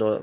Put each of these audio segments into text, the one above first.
2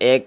1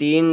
3